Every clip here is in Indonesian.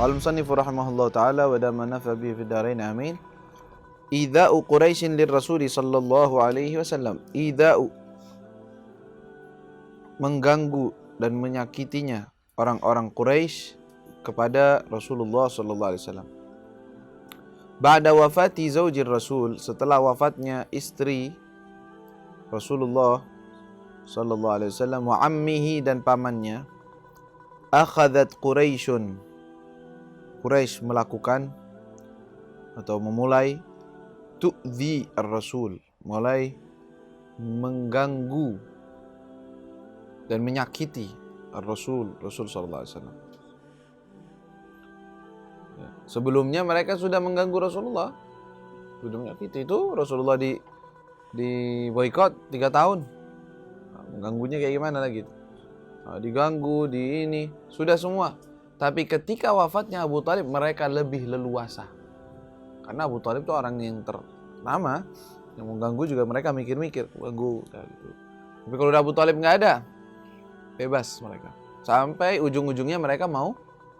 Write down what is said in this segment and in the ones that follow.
Qala al-musannifu rahimahullahu ta'ala wa dama nafa bihi fid dharain amin. Idza'u Quraisyin lirrasuli sallallahu alaihi wasallam. Idza'u, mengganggu dan menyakitinya orang-orang Quraisy kepada Rasulullah sallallahu alaihi wasallam. Ba'da wafati zaujir Rasul, setelah wafatnya istri Rasulullah sallallahu alaihi wasallam, wa ammihi, dan pamannya, akhadhat Quraisyun, Quraisy melakukan atau memulai tu'zi ar-Rasul, mulai mengganggu dan menyakiti ar-Rasul, Rasul sallallahu alaihi wasallam. Sebelumnya mereka sudah mengganggu Rasulullah, sudah menyakiti. Itu Rasulullah di boikot 3 tahun. Mengganggunya kayak gimana lagi? Diganggu, di ini, sudah semua. Tapi ketika wafatnya Abu Thalib, mereka lebih leluasa. Karena Abu Thalib itu orang yang ternama, yang mengganggu juga mereka mikir-mikir, ganggu gitu. Tapi kalau udah Abu Thalib nggak ada, bebas mereka. Sampai ujung-ujungnya mereka mau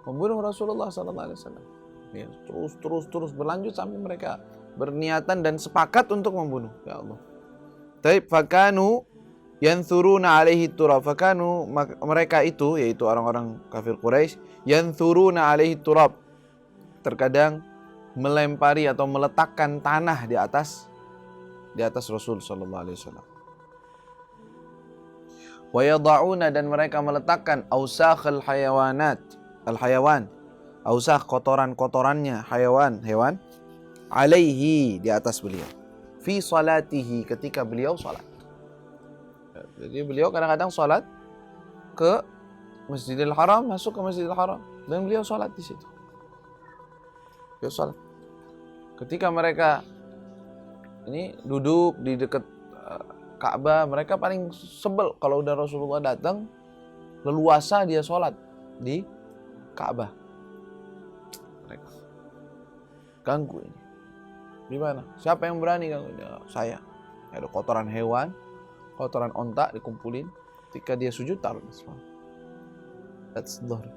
membunuh Rasulullah SAW. Ya, terus berlanjut sampai mereka berniatan dan sepakat untuk membunuh. Ya Allah. Taib fakanu yanthuruna alaihi turab. Fakanu, mereka itu, yaitu orang-orang kafir Quraisy, yanthuruna alaihi turab, terkadang melempari atau meletakkan tanah di atas Rasul sallallahu alaihi wasallam. Wa yad'una, dan mereka meletakkan ausakhal hayawan, ausakh, kotoran-kotorannya hewan, alaihi, di atas beliau, fi salatihi, ketika beliau salat. Jadi beliau kadang-kadang salat ke Masjidil Haram, masuk ke Masjidil Haram, dan beliau salat di situ. Beliau salat. Ketika mereka ini duduk di dekat Ka'bah, mereka paling sebel kalau udah Rasulullah datang, leluasa dia salat di Ka'bah. Mereka ganggu ini. Gimana? Siapa yang berani ganggu? Saya. Ada kotoran hewan, kotoran onta dikumpulin, ketika dia sujud taruh di sana. That's dhahr.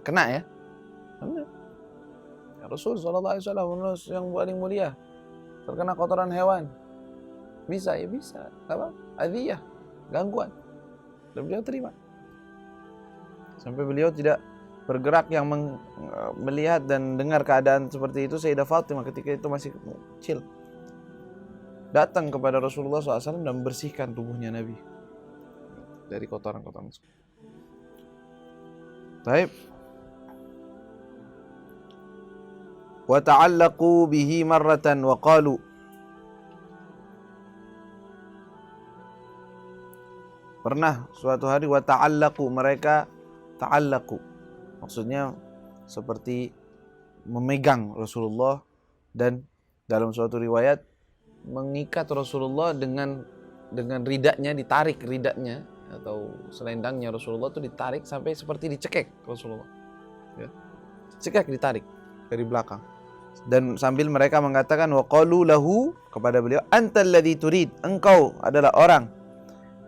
Kena ya? Kena. Ya, Rasul sallallahu alaihi wasallam yang paling mulia terkena kotoran hewan. Bisa ya bisa. Apa? Adiyah, gangguan. Dan beliau terima. Sampai beliau tidak bergerak, yang melihat dan dengar keadaan seperti itu Sayyidah Fatimah ketika itu masih kecil. Datang kepada Rasulullah SAW dan membersihkan tubuhnya Nabi dari kotoran-kotoran itu. Baik. Wa ta'allaqu bihi marratan wa qalu, pernah suatu hari, wa ta'allaqu, mereka ta'allaqu, maksudnya seperti memegang Rasulullah, dan dalam suatu riwayat mengikat Rasulullah dengan ridanya, ditarik ridanya atau selendangnya Rasulullah itu ditarik sampai seperti dicekek Rasulullah. Ya. Cekek, ditarik dari belakang. Dan sambil mereka mengatakan, wa qalu lahu, kepada beliau, antal ladzi turid, engkau adalah orang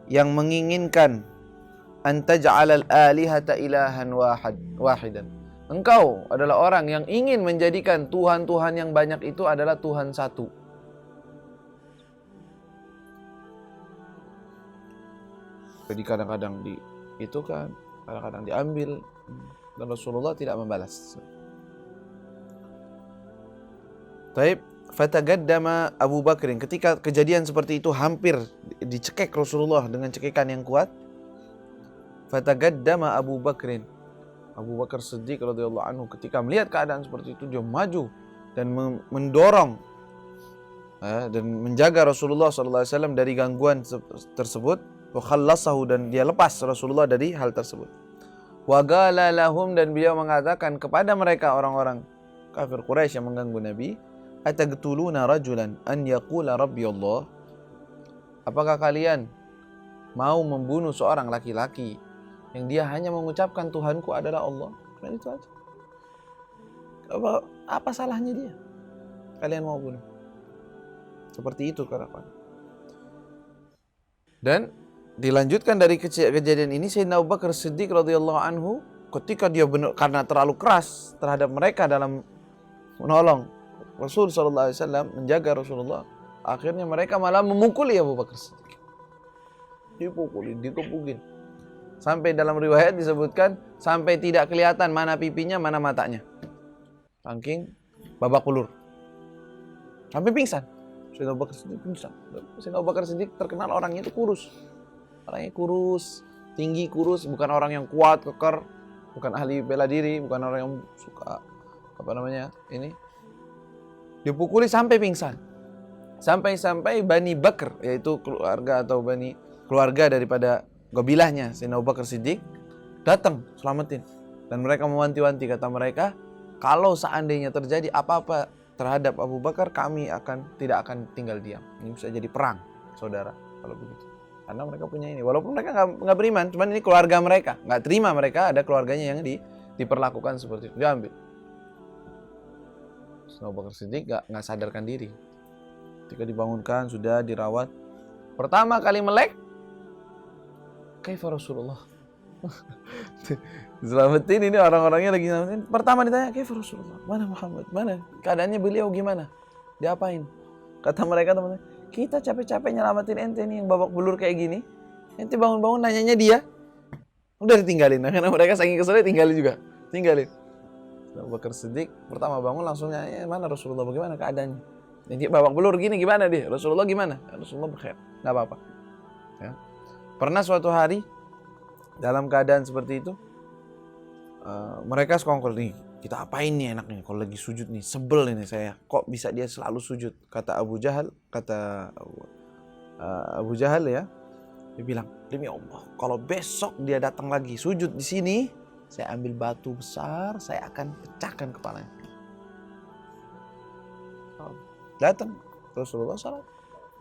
yang menginginkan antaj'alal alihata ilahan wahidan. Engkau adalah orang yang ingin menjadikan Tuhan-Tuhan yang banyak itu adalah Tuhan satu. Jadi kadang-kadang kadang-kadang diambil, dan Rasulullah tidak membalas. Taib, fatagaddama Abu Bakrin, ketika kejadian seperti itu hampir dicekek Rasulullah dengan cekekan yang kuat. Fatagaddama Abu Bakrin, Abu Bakar Siddiq radhiyallahu anhu, ketika melihat keadaan seperti itu, dia maju dan mendorong dan menjaga Rasulullah sallallahu alaihi wasallam dari gangguan tersebut. Wa khallasahu, dan dia lepas Rasulullah dari hal tersebut. Wa qala lahum, dan beliau mengatakan kepada mereka, orang-orang kafir Quraisy yang mengganggu Nabi, ataqtuluna rajulan an yaqula rabbi Allah, apakah kalian mau membunuh seorang laki-laki yang dia hanya mengucapkan Tuhanku adalah Allah? Dan itu aja. Apa salahnya dia? Kalian mau bunuh? Seperti itu karapan. Dan dilanjutkan dari kejadian ini, Sayyidina Abu Bakar Siddiq radhiyallahu anhu ketika dia benar karena terlalu keras terhadap mereka dalam menolong Rasul sallallahu alaihi wasallam, menjaga Rasulullah, akhirnya mereka malah memukuli Abu Bakar Siddiq. Dipukulin, dikepukin. Sampai dalam riwayat disebutkan sampai tidak kelihatan mana pipinya, mana matanya. Saking babak belur. Sampai pingsan. Sayyidina Abu Bakar Siddiq pingsan. Sayyidina Abu Bakar Siddiq terkenal orangnya itu kurus. Orangnya kurus, tinggi kurus, bukan orang yang kuat, keker, bukan ahli bela diri, bukan orang yang suka ini. Dipukuli sampai pingsan. Sampai Bani Bakr, yaitu keluarga atau keluarga daripada qabilahnya Sayyidina Abu Bakar Siddiq datang selamatin, dan mereka mewanti-wanti, kata mereka, kalau seandainya terjadi apa-apa terhadap Abu Bakar, kami tidak akan tinggal diam. Ini bisa jadi perang, saudara, kalau begitu. Karena mereka punya ini, walaupun mereka nggak beriman, cuman ini keluarga mereka, nggak terima mereka ada keluarganya yang diperlakukan seperti itu, diambil. Sayyidina Abu Bakar Siddiq nggak sadarkan diri. Ketika dibangunkan, sudah dirawat, pertama kali melek, kaifa Rasulullah. Selamatin ini orang-orangnya lagi selamatin. Pertama ditanya, kaifa Rasulullah? Mana Muhammad? Mana? Keadaannya beliau gimana? Diapain? Kata mereka, teman-teman, kita capek-capek nyelamatin ente nih yang babak belur kayak gini. Ente bangun-bangun nanyanya dia. Udah ditinggalin. Karena mereka saking keselnya tinggalin. Abu Bakar Siddiq pertama bangun langsung nanya, mana Rasulullah, bagaimana keadaannya? Jadi babak belur gini gimana dia? Rasulullah gimana? Rasulullah berkhair. Enggak apa-apa. Ya. Pernah suatu hari dalam keadaan seperti itu, mereka sekongkol nih, kita apain nih enaknya kalau lagi sujud nih, sebel ini saya, kok bisa dia selalu sujud? Kata Abu Jahal ya, dia bilang, demi Allah, kalau besok dia datang lagi sujud di sini, saya ambil batu besar, saya akan pecahkan kepalanya. Datang Rasulullah salat,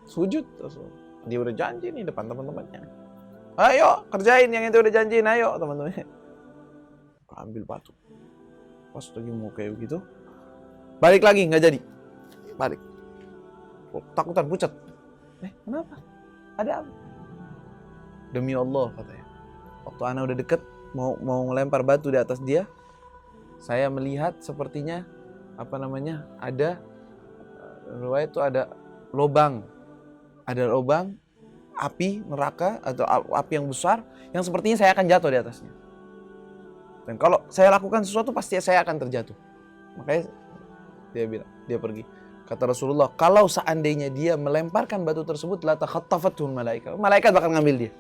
sujud Rasulullah. Dia udah janji nih depan teman-temannya. Ayo kerjain yang itu udah janjiin, ayo teman-teman. Ambil batu. Pas lagi mau kayak begitu, balik lagi nggak jadi. Balik. Takutan pucat. Kenapa? Ada apa? Demi Allah katanya. Waktu ana udah deket mau ngelempar batu di atas dia, saya melihat sepertinya ada riwayat itu ada lubang api neraka atau api yang besar yang sepertinya saya akan jatuh di atasnya. Dan kalau saya lakukan sesuatu pasti saya akan terjatuh. Makanya dia pergi. Kata Rasulullah, kalau seandainya dia melemparkan batu tersebut, la takhattafathu malaikat. Malaikat bakal ngambil dia.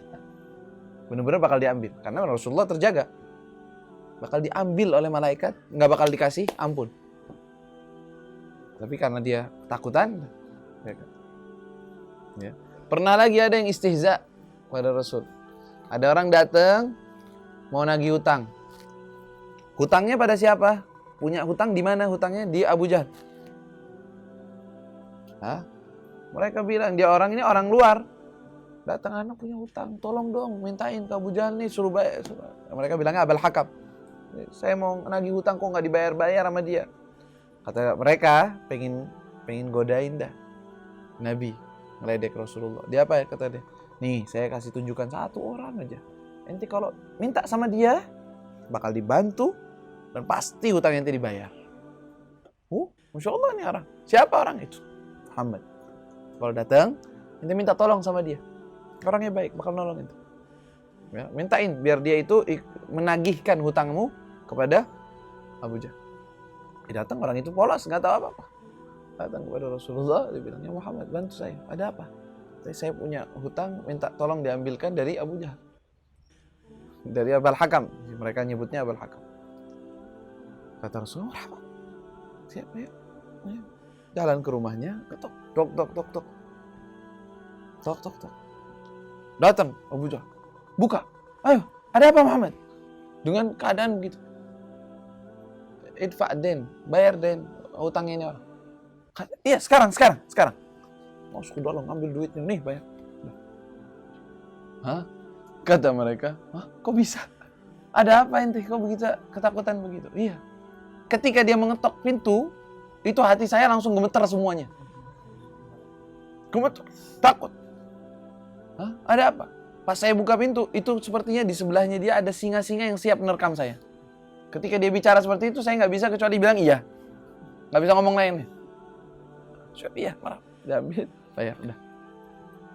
Benar-benar bakal diambil karena Rasulullah terjaga. Bakal diambil oleh malaikat, nggak bakal dikasih ampun. Tapi karena dia takutan, ya. Pernah lagi ada yang istihza pada Rasul. Ada orang datang mau nagih hutang. Hutangnya pada siapa? Punya hutang di mana hutangnya? Di Abu Jahal. Mereka bilang dia orang ini orang luar. Datang, anak punya hutang, tolong dong mintain ke Abu Jahal nih, suruh bayar. Mereka bilangnya Abul Hakam. Saya mau nagih hutang kok nggak dibayar-bayar sama dia. Kata mereka pengen godain dah Nabi, ngeledek Rasulullah. Dia apa ya kata dia? Nih saya kasih tunjukkan satu orang aja. Ente kalau minta sama dia bakal dibantu dan pasti hutang ente dibayar. Masya Allah nih orang. Siapa orang itu? Muhammad. Kalau datang, ente minta tolong sama dia. Orangnya baik, bakal nolong itu. Ya, mintain biar dia itu menagihkan hutangmu kepada Abu Jahal. Datang orang itu polos, nggak tahu apa-apa. Datang kepada Rasulullah, dia bilang, ya Muhammad bantu saya. Ada apa? Saya punya hutang, minta tolong diambilkan dari Abu Jahal. Dari Abul Hakam. Mereka nyebutnya Abul Hakam. Kata Rasulullah, siapa ya? Jalan ke rumahnya, ketok, tok. Datang Abu Jahal. Buka. Ayo, ada apa Muhammad? Dengan keadaan begitu. Idfa' den, bayar den hutangnya ini orang. Iya, sekarang. Masuk ke dalam, ambil duitnya, nih bayar. Kata mereka, kok bisa? Ada apa ente? Kok begitu ketakutan begitu? Iya. Ketika dia mengetok pintu, itu hati saya langsung gemeter semuanya. Gemeter, takut. Ada apa? Pas saya buka pintu, itu sepertinya di sebelahnya dia ada singa-singa yang siap menerkam saya. Ketika dia bicara seperti itu, saya nggak bisa kecuali bilang iya. Nggak bisa ngomong lain. Iya, marah. Diambil, bayar, udah.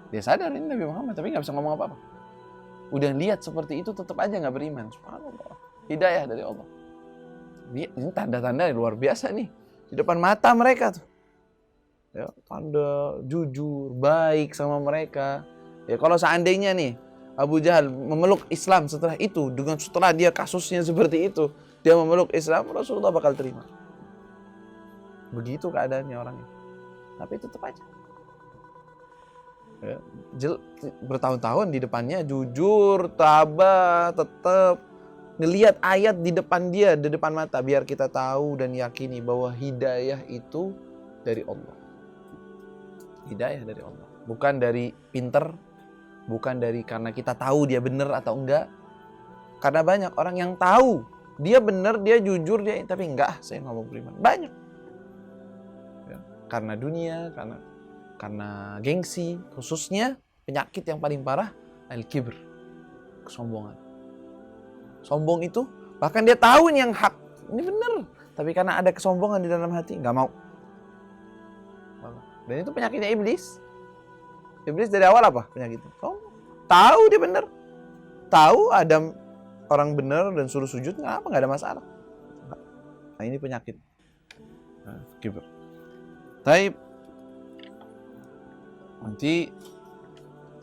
Dia sadar ini Nabi Muhammad, tapi nggak bisa ngomong apa-apa. Udah lihat seperti itu, tetap aja nggak beriman. Subhanallah. Hidayah dari Allah. Ini tanda-tanda luar biasa nih. Di depan mata mereka tuh. Ya, tanda jujur, baik sama mereka. Ya kalau seandainya nih, Abu Jahal memeluk Islam setelah itu, setelah dia kasusnya seperti itu, dia memeluk Islam, Rasulullah bakal terima. Begitu keadaannya orangnya. Tapi tetap aja. Ya, bertahun-tahun di depannya jujur, tabah, tetap ngelihat ayat di depan dia, di depan mata, biar kita tahu dan yakini bahwa hidayah itu dari Allah. Hidayah dari Allah, bukan dari pinter, bukan dari karena kita tahu dia benar atau enggak. Karena banyak orang yang tahu dia benar, dia jujur, dia tapi enggak, saya nggak mau beriman. Banyak. Ya, karena dunia, karena gengsi, khususnya penyakit yang paling parah al-kibr, kesombongan. Sombong itu bahkan dia tahu ini yang hak, ini benar, tapi karena ada kesombongan di dalam hati nggak mau. Dan itu penyakitnya iblis. Iblis dari awal apa penyakitnya? Sombong. Tahu dia benar, tahu Adam orang benar dan suruh sujud, nggak ada masalah. Nah ini penyakit kibr. Taib. Nanti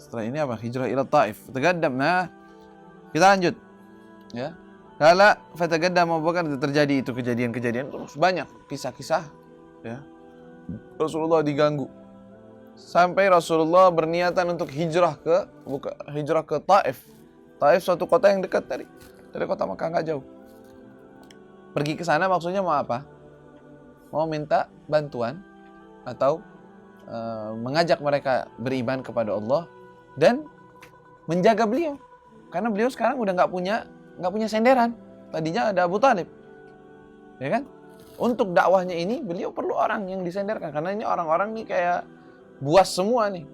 setelah ini apa? Hijrah ila Taif. Fatagaddam. Nah, kita lanjut. Ya. Kala fatagaddam Abu Bakar, terjadi itu kejadian-kejadian terus banyak kisah-kisah. Ya. Rasulullah diganggu. Sampai Rasulullah berniatan untuk hijrah ke Taif. Taif suatu kota yang dekat dari kota Makkah, nggak jauh. Pergi ke sana maksudnya mau apa? Mau minta bantuan atau mengajak mereka beriman kepada Allah dan menjaga beliau, karena beliau sekarang udah nggak punya senderan. Tadinya ada Abu Thalib, ya kan? Untuk dakwahnya ini beliau perlu orang yang disenderkan, karena ini orang-orang nih kayak buas semua nih.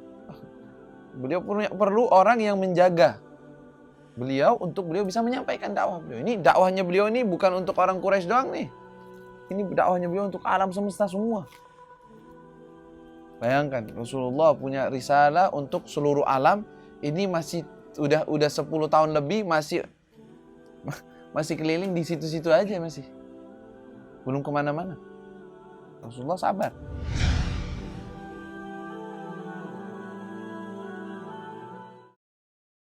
Beliau perlu orang yang menjaga beliau untuk beliau bisa menyampaikan dakwah beliau. Ini dakwahnya beliau ini bukan untuk orang Quraisy doang nih. Ini dakwahnya beliau untuk alam semesta semua. Bayangkan Rasulullah punya risalah untuk seluruh alam, ini masih udah 10 tahun lebih masih keliling di situ-situ aja, masih belum kemana-mana. Rasulullah sabar.